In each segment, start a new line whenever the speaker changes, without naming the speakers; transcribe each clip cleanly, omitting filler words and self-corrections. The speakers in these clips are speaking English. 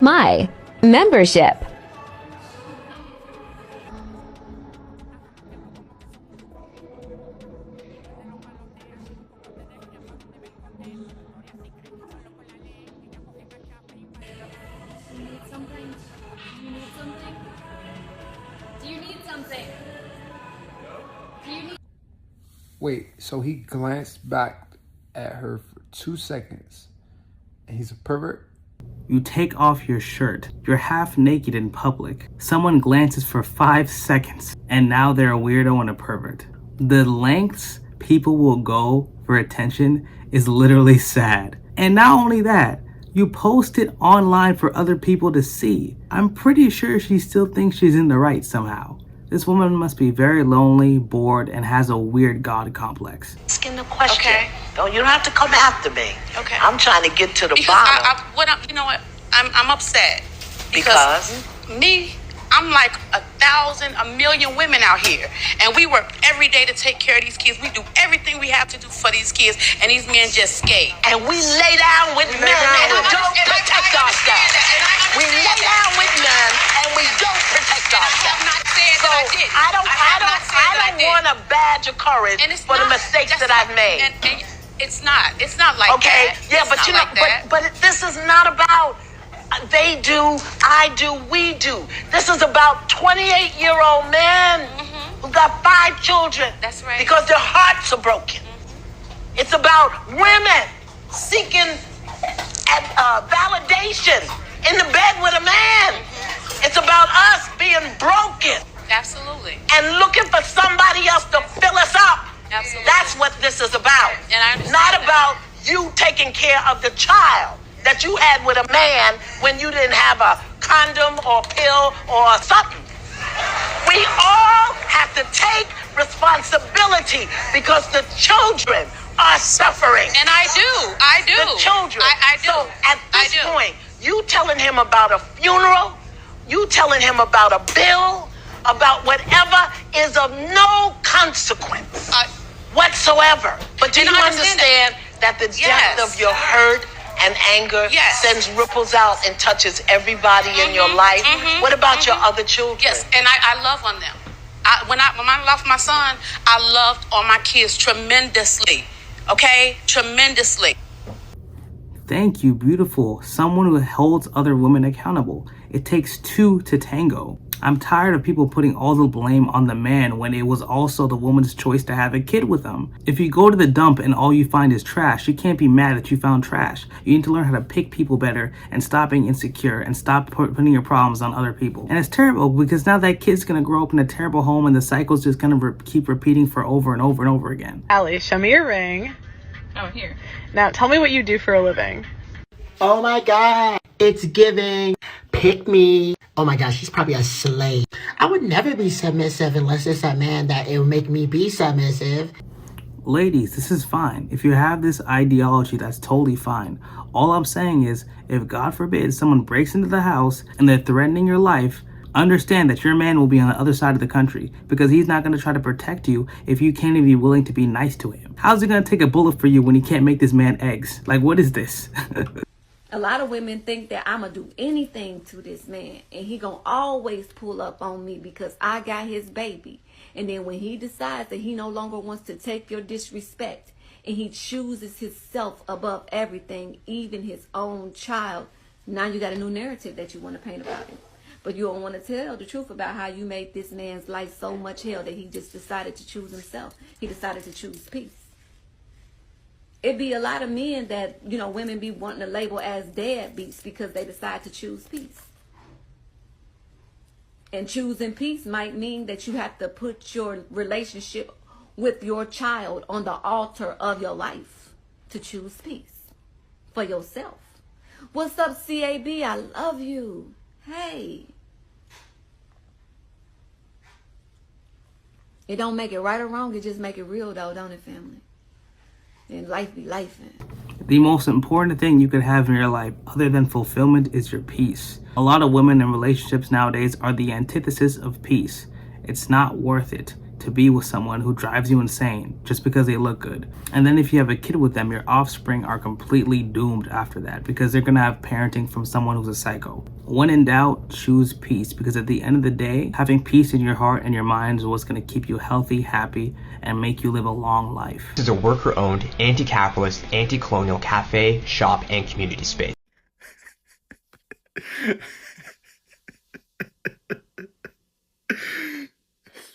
My membership.
Wait, so he glanced back at her for 2 seconds, and he's a pervert?
You take off your shirt. You're half naked in public. Someone glances for 5 seconds, and now they're a weirdo and a pervert. The lengths people will go for attention is literally sad. And not only that, you post it online for other people to see. I'm pretty sure she still thinks she's in the right somehow. This woman must be very lonely, bored, and has a weird God complex.
Asking the question.
Okay.
You don't have to come after me.
Okay.
I'm trying to get to the
Because
bottom.
you know what? I'm upset.
Because?
I'm like 1,000, 1,000,000 women out here. And we work every day to take care of these kids. We do everything we have to do for these kids. And these men just skate.
And we lay down with men and we don't protect ourselves. We lay down with men and we don't protect ourselves. So I don't want to badge or courage for the mistakes that I've made.
And it's not like
okay,
that.
yeah, but you know, but this is not about they do, I do, we do. This is about 28-year-old men who got 5 children.
That's right.
Because their hearts are broken. It's about women seeking validation in the bed with a man. It's about us being broken.
Absolutely.
And looking for somebody else to fill us up.
Absolutely.
That's what this is about.
And I understand
Not
that.
about you taking care of the child that you had with a man when you didn't have a condom or pill or something. We all have to take responsibility because the children are suffering.
And I do.
The children.
I do.
So at this point, you telling him about a funeral, you telling him about a bill, about whatever is of no consequence whatsoever. But do you understand that the depth of your hurt and anger sends ripples out and touches everybody in your life? What about your other children?
Yes, and I love on them. When I lost my son, I loved on my kids tremendously. Okay? Tremendously.
Thank you, beautiful. Someone who holds other women accountable. It takes 2 to tango. I'm tired of people putting all the blame on the man when it was also the woman's choice to have a kid with him. If you go to the dump and all you find is trash, you can't be mad that you found trash. You need to learn how to pick people better and stop being insecure and stop putting your problems on other people. And it's terrible because now that kid's gonna grow up in a terrible home and the cycle's just gonna keep repeating for over and over and over again.
Allie, show me your ring.
Oh, here.
Now tell me what you do for a living.
Oh my God, it's giving. Pick me. Oh my gosh, she's probably a slave. I would never be submissive unless it's a man that it would make me be submissive.
Ladies, this is fine. If you have this ideology, that's totally fine. All I'm saying is, if God forbid someone breaks into the house and they're threatening your life, understand that your man will be on the other side of the country because he's not going to try to protect you if you can't even be willing to be nice to him. How's he going to take a bullet for you when he can't make this man eggs? Like, what is this?
A lot of women think that I'm going to do anything to this man and he going to always pull up on me because I got his baby. And then when he decides that he no longer wants to take your disrespect and he chooses himself above everything, even his own child, now you got a new narrative that you want to paint about him. But you don't want to tell the truth about how you made this man's life so much hell that he just decided to choose himself. He decided to choose peace. It be a lot of men that, you know, women be wanting to label as deadbeats because they decide to choose peace. And choosing peace might mean that you have to put your relationship with your child on the altar of your life to choose peace for yourself. What's up, CAB? I love you. Hey. It don't make it right or wrong. It just make it real, though, don't it, family? And life be life.
The most important thing you could have in your life other than fulfillment is your peace. A lot of women in relationships nowadays are the antithesis of peace. It's not worth it. to be with someone who drives you insane just because they look good. And then if you have a kid with them, your offspring are completely doomed after that because they're gonna have parenting from someone who's a psycho. When in doubt, choose peace, because at the end of the day, having peace in your heart and your mind is what's gonna keep you healthy, happy, and make you live a long life.
This is a worker-owned, anti-capitalist, anti-colonial cafe, shop, and community space.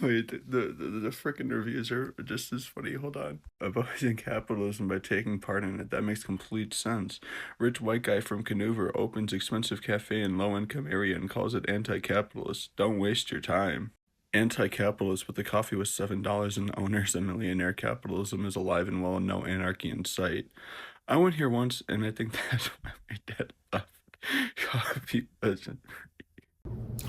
Wait, the frickin' reviews are just as funny. Hold on. Opposing capitalism by taking part in it. That makes complete sense. Rich white guy from Canouver opens expensive cafe in low-income area and calls it anti-capitalist. Don't waste your time. Anti-capitalist, but the coffee was $7 and the owner's a millionaire. Capitalism is alive and well and no anarchy in sight. I went here once and I think that's why my dad left. Coffee wasn't.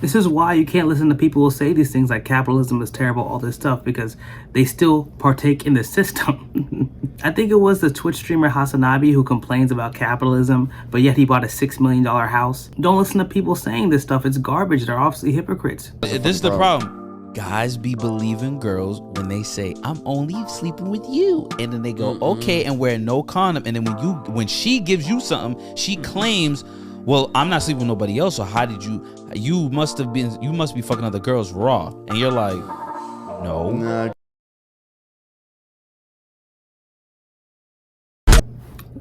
This is why you can't listen to people who say these things like capitalism is terrible, all this stuff, because they still partake in the system. I think it was the Twitch streamer Hasanabi who complains about capitalism, but yet he bought a $6 million house. Don't listen to people saying this stuff. It's garbage. They're obviously hypocrites.
This is the problem. Guys be believing girls when they say, I'm only sleeping with you. And then they go, okay, and wear no condom. And then when she gives you something, she claims, well, I'm not sleeping with nobody else, so how did you must be fucking other girls raw. And you're like, no. Nah.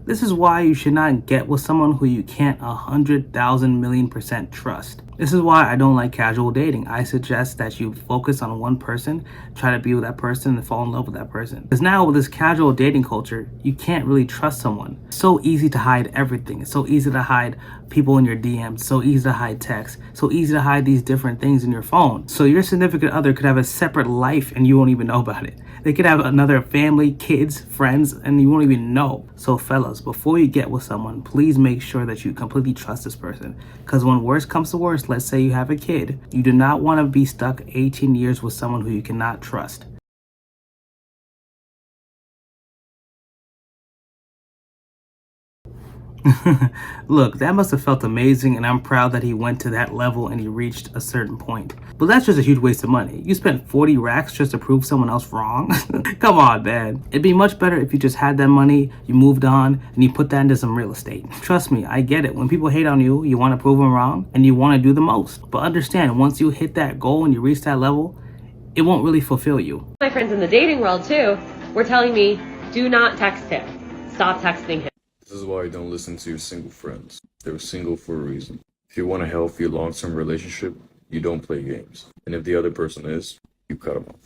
This is why you should not get with someone who you can't 100,000,000,000% trust. This is why I don't like casual dating. I suggest that you focus on one person, try to be with that person, and fall in love with that person. Because now with this casual dating culture, you can't really trust someone. It's so easy to hide everything. It's so easy to hide people in your DMs, so easy to hide text, so easy to hide these different things in your phone. So your significant other could have a separate life and you won't even know about it. They could have another family, kids, friends, and you won't even know. So fellas, before you get with someone, please make sure that you completely trust this person. Because when worst comes to worst, let's say you have a kid, you do not want to be stuck 18 years with someone who you cannot trust. Look, that must have felt amazing, and I'm proud that he went to that level and he reached a certain point. But that's just a huge waste of money. You spent 40 racks just to prove someone else wrong? Come on, man. It'd be much better if you just had that money, you moved on, and you put that into some real estate. Trust me, I get it. When people hate on you, you want to prove them wrong, and you want to do the most. But understand, once you hit that goal and you reach that level, it won't really fulfill you.
My friends in the dating world, too, were telling me, do not text him. Stop texting him.
This is why you don't listen to your single friends. They're single for a reason. If you want a healthy long-term relationship, you don't play games. And if the other person is, you cut them off.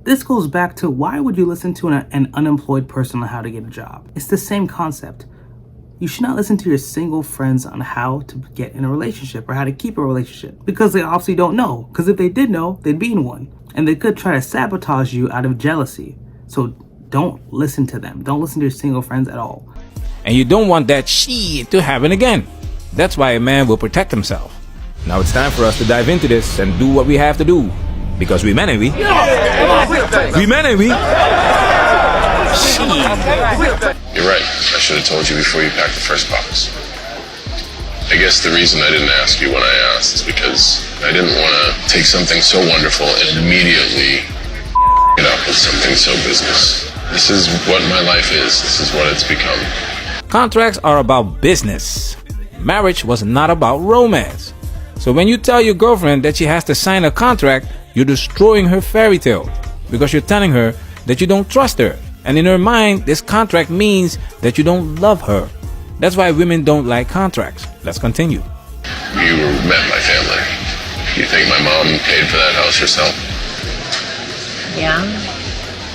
This goes back to, why would you listen to an unemployed person on how to get a job? It's the same concept. You should not listen to your single friends on how to get in a relationship or how to keep a relationship, because they obviously don't know. Because if they did know, they'd be in one. And they could try to sabotage you out of jealousy. So don't listen to them. Don't listen to your single friends at all.
And you don't want that shit to happen again. That's why a man will protect himself. Now it's time for us to dive into this and do what we have to do. Because we men, ain't we? We men, ain't we?
You're right. I should have told you before you packed the first box. I guess the reason I didn't ask you when I asked is because I didn't want to take something so wonderful and immediately it up with something so business. This is what my life is. This is what it's become.
Contracts are about business. Marriage was not about romance. So when you tell your girlfriend that she has to sign a contract, you're destroying her fairy tale. Because you're telling her that you don't trust her. And in her mind, this contract means that you don't love her. That's why women don't like contracts. Let's continue.
You met my family. You think my mom paid for that house herself?
Yeah.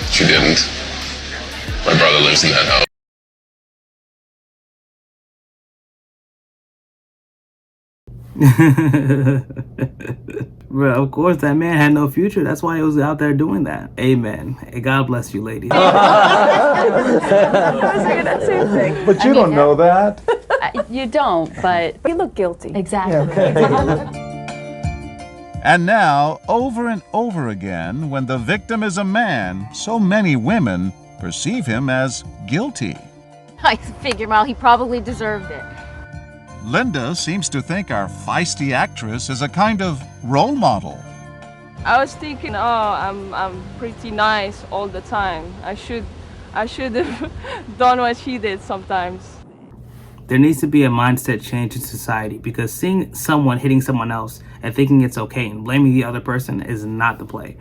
She didn't. My brother lives in that house.
Bro, of course, that man had no future. That's why he was out there doing that. Amen. Hey, God bless you, ladies.
I was thinking that same thing.
But you don't know that.
You don't, but you look guilty. Exactly.
And now, over and over again, when the victim is a man, so many women perceive him as guilty.
I figured, well, he probably deserved it.
Linda seems to think our feisty actress is a kind of role model.
I was thinking, oh, I'm pretty nice all the time. I should have done what she did sometimes.
There needs to be a mindset change in society because seeing someone hitting someone else and thinking it's okay and blaming the other person is not the play.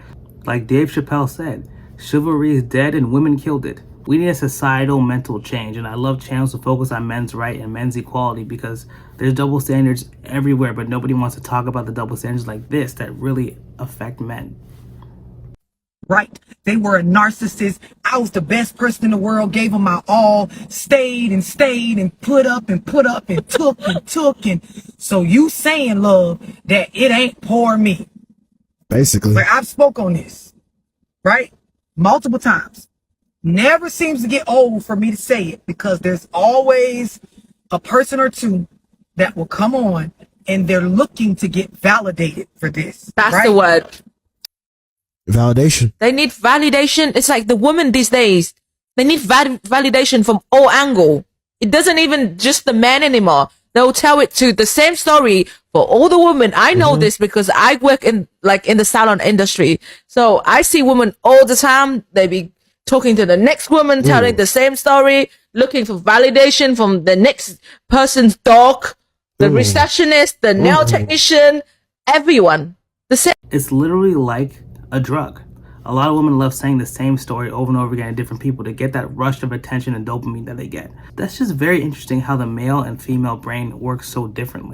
Like Dave Chappelle said, chivalry is dead and women killed it. We need a societal mental change, and I love channels to focus on men's right and men's equality because there's double standards everywhere, but nobody wants to talk about the double standards like this that really affect men.
Right. They were a narcissist. I was the best person in the world, gave them my all, stayed and put up and took and took. And so you saying, love, that it ain't poor me.
Basically.
But I've spoke on this, right? Multiple times. Never seems to get old for me to say it because there's always a person or two that will come on and they're looking to get validated for this.
That's
right?
the word.
Validation.
They need validation. It's like the women these days, they need validation from all angles. It doesn't even just the man anymore. They'll tell it to the same story for all the women. I know this because I work in the salon industry. So I see women all the time. They be talking to the next woman, telling the same story, looking for validation from the next person's dog, the receptionist, the nail technician, everyone. The same.
It's literally like a drug. A lot of women love saying the same story over and over again to different people to get that rush of attention and dopamine that they get. That's just very interesting how the male and female brain works so differently.